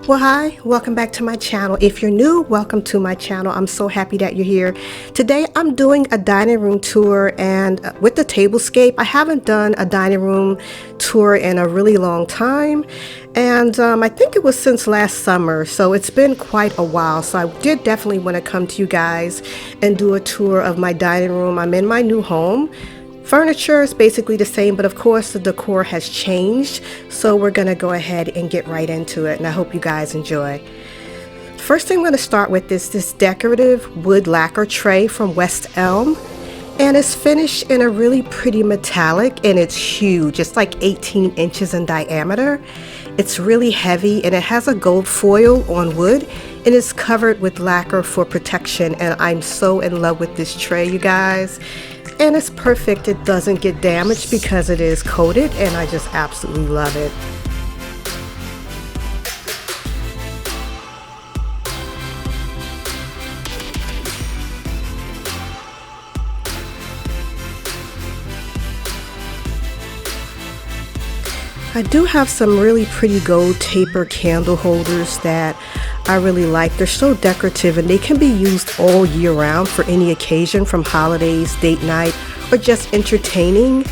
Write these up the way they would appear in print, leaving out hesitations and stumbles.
Well, hi, welcome back to my channel. If you're new, welcome to my channel. I'm so happy that you're here. Today I'm doing a dining room tour, and with the Tablescape. I haven't done a dining room tour in a really long time, and I think it was since last summer, so it's been quite a while. So I did definitely want to come to you guys and do a tour of my dining room. I'm in my new home. Furniture is basically the same, but of course the decor has changed, so we're gonna go ahead and get right into it, and I hope you guys enjoy. First thing I'm going to start with is this decorative wood lacquer tray from West Elm, and it's finished in a really pretty metallic, and it's huge. It's like 18 inches in diameter. It's really heavy, and it has a gold foil on wood, and it's covered with lacquer for protection, and I'm so in love with this tray, you guys. And it's perfect. It doesn't get damaged because it is coated, and I just absolutely love it. I do have some really pretty gold taper candle holders that I really like. They're so decorative, and they can be used all year round for any occasion, from holidays, date night, or just entertaining.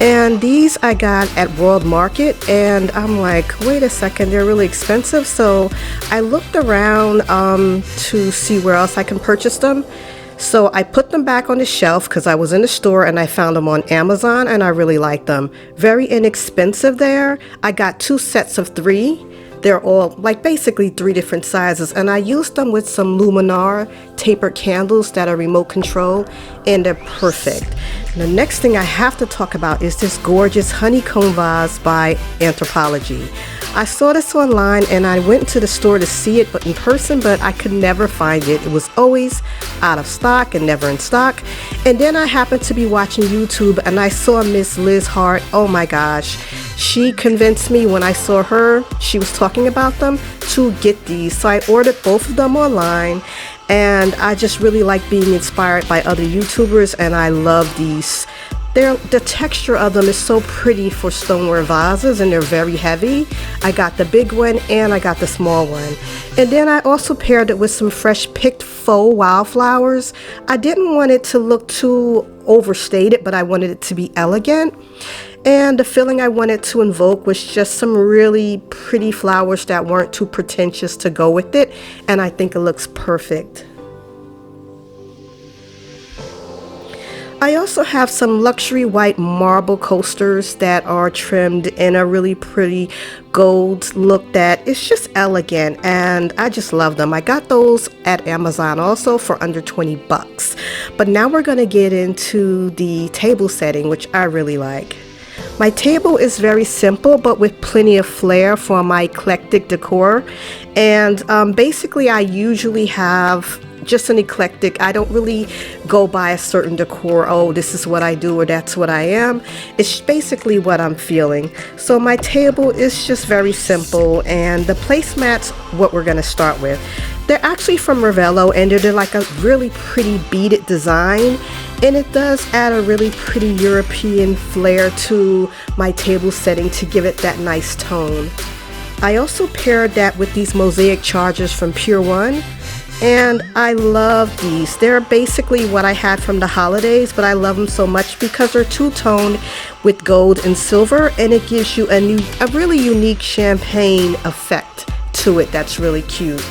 And these I got at World Market, and I'm like, wait a second, they're really expensive. So I looked around to see where else I can purchase them. So I put them back on the shelf because I was in the store and I found them on Amazon, and I really like them. Very inexpensive there. I got 2 sets of 3. They're all like basically 3 different sizes, and I used them with some Luminar tapered candles that are remote control, and they're perfect. The next thing I have to talk about is this gorgeous honeycomb vase by Anthropology. I saw this online, and I went to the store to see it in person, but I could never find it. It was always out of stock and never in stock. And then I happened to be watching YouTube, and I saw Miss Liz Hart. Oh my gosh. She convinced me when I saw her, she was talking about them, to get these. So I ordered both of them online, and I just really like being inspired by other YouTubers, and I love these. The texture of them is so pretty for stoneware vases, and they're very heavy. I got the big one and I got the small one. And then I also paired it with some fresh picked faux wildflowers. I didn't want it to look too overstated, but I wanted it to be elegant. And the feeling I wanted to invoke was just some really pretty flowers that weren't too pretentious to go with it, and I think it looks perfect. I also have some luxury white marble coasters that are trimmed in a really pretty gold look that is just elegant, and I just love them. I got those at Amazon also for under 20 bucks. But now we're going to get into the table setting, which I really like. My table is very simple, but with plenty of flair for my eclectic decor. And basically I usually have just an eclectic. I don't really go by a certain decor. Oh, this is what I do, or that's what I am. It's basically what I'm feeling. So my table is just very simple, and the placemats what we're going to start with. They're actually from Ravello, and they're like a really pretty beaded design, and it does add a really pretty European flair to my table setting to give it that nice tone. I also paired that with these mosaic chargers from Pure One, and I love these. They're basically what I had from the holidays, but I love them so much because they're two-toned with gold and silver, and it gives you a really unique champagne effect to it that's really cute.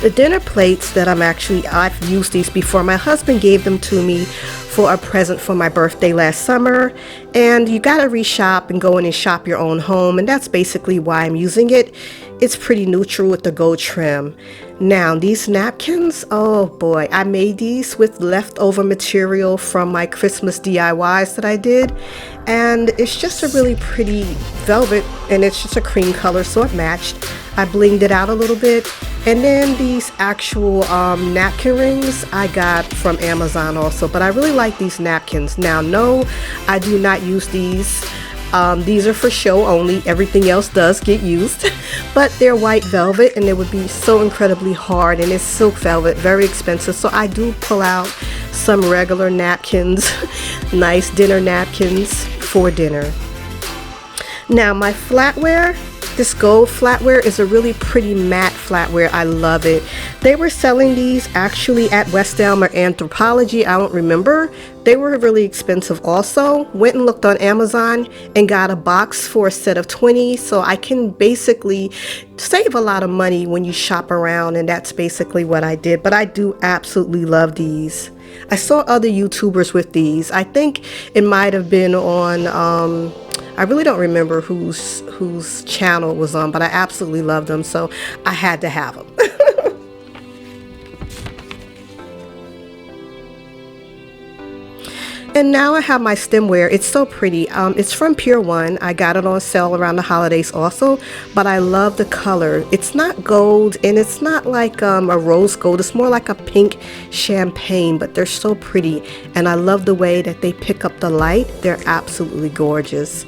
The dinner plates that I've used these before. My husband gave them to me for a present for my birthday last summer, and you gotta reshop and go in and shop your own home, and that's basically why I'm using it. It's pretty neutral with the gold trim. Now these napkins, oh boy, I made these with leftover material from my Christmas DIYs that I did, and it's just a really pretty velvet, and it's just a cream color, so it matched. I blinged it out a little bit. And then these actual napkin rings I got from Amazon also, but I really like these napkins. Now, no, I do not use these. These are for show only. Everything else does get used, but they're white velvet, and it would be so incredibly hard, and it's silk velvet, very expensive. So I do pull out some regular napkins, nice dinner napkins for dinner. Now my flatware, This gold flatware is a really pretty matte flatware. I love it. They were selling these actually at West Elm or Anthropologie. I don't remember. They were really expensive also. Went and looked on Amazon and got a box for a set of 20. So I can basically save a lot of money when you shop around, and that's basically what I did. But I do absolutely love these. I saw other YouTubers with these. I think it might have been on I really don't remember whose channel it was on, but I absolutely love them, so I had to have them. And now I have my stemware. It's so pretty. It's from Pier 1. I got it on sale around the holidays also, but I love the color. It's not gold, and it's not like a rose gold. It's more like a pink champagne, but they're so pretty. And I love the way that they pick up the light. They're absolutely gorgeous.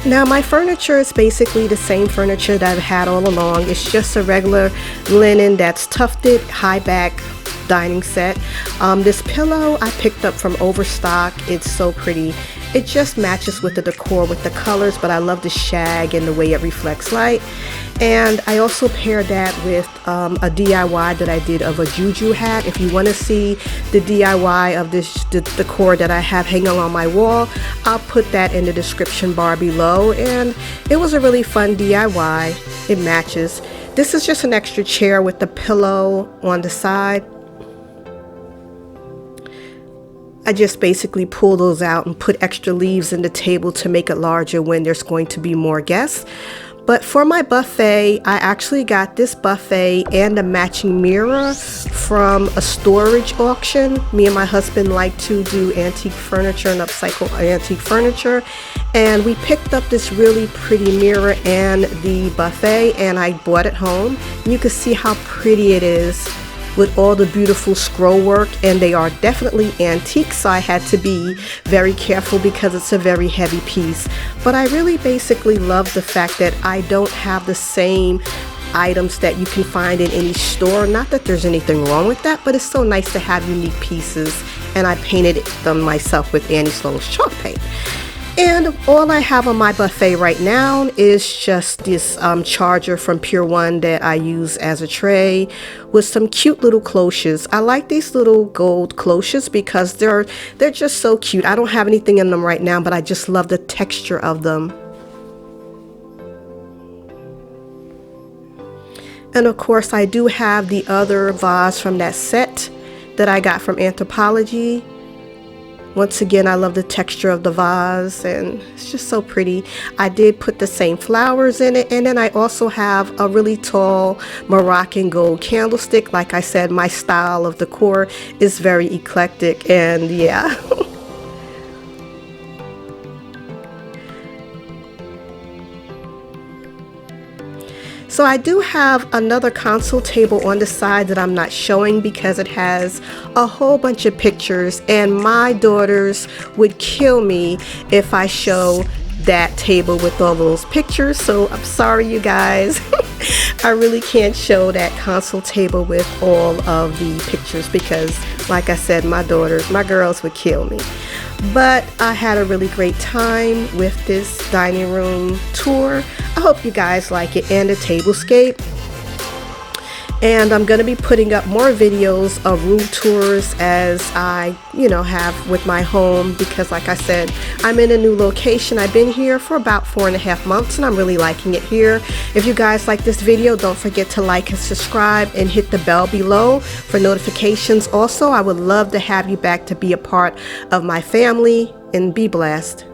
Now my furniture is basically the same furniture that I've had all along. It's just a regular linen that's tufted high back dining set. This pillow I picked up from Overstock. It's so pretty. It just matches with the decor with the colors, but I love the shag and the way it reflects light. And I also paired that with a DIY that I did of a juju hat. If you want to see the DIY of the decor that I have hanging on my wall, I'll put that in the description bar below. And it was a really fun DIY. It matches. This is just an extra chair with the pillow on the side. I just basically pull those out and put extra leaves in the table to make it larger when there's going to be more guests. But for my buffet, I actually got this buffet and a matching mirror from a storage auction. Me and my husband like to do antique furniture and upcycle antique furniture. And we picked up this really pretty mirror and the buffet, and I brought it home. And you can see how pretty it is with all the beautiful scroll work, and they are definitely antique, so I had to be very careful because it's a very heavy piece. But I really basically love the fact that I don't have the same items that you can find in any store. Not that there's anything wrong with that, but it's so nice to have unique pieces, and I painted them myself with Annie Sloan's chalk paint. And all I have on my buffet right now is just this charger from Pier 1 that I use as a tray with some cute little cloches. I like these little gold cloches because they're just so cute. I don't have anything in them right now, but I just love the texture of them. And of course, I do have the other vase from that set that I got from Anthropologie. Once again, I love the texture of the vase, and it's just so pretty. I did put the same flowers in it, and then I also have a really tall Moroccan gold candlestick. Like I said, my style of decor is very eclectic, and yeah. So I do have another console table on the side that I'm not showing because it has a whole bunch of pictures, and my daughters would kill me if I show that table with all those pictures. So I'm sorry, you guys. I really can't show that console table with all of the pictures because, like I said, my girls would kill me. But I had a really great time with this dining room tour. I hope you guys like it, and the Tablescape. And I'm going to be putting up more videos of room tours as I, have with my home, because like I said, I'm in a new location. I've been here for about 4.5 months, and I'm really liking it here. If you guys like this video, don't forget to like and subscribe and hit the bell below for notifications. Also, I would love to have you back to be a part of my family, and be blessed.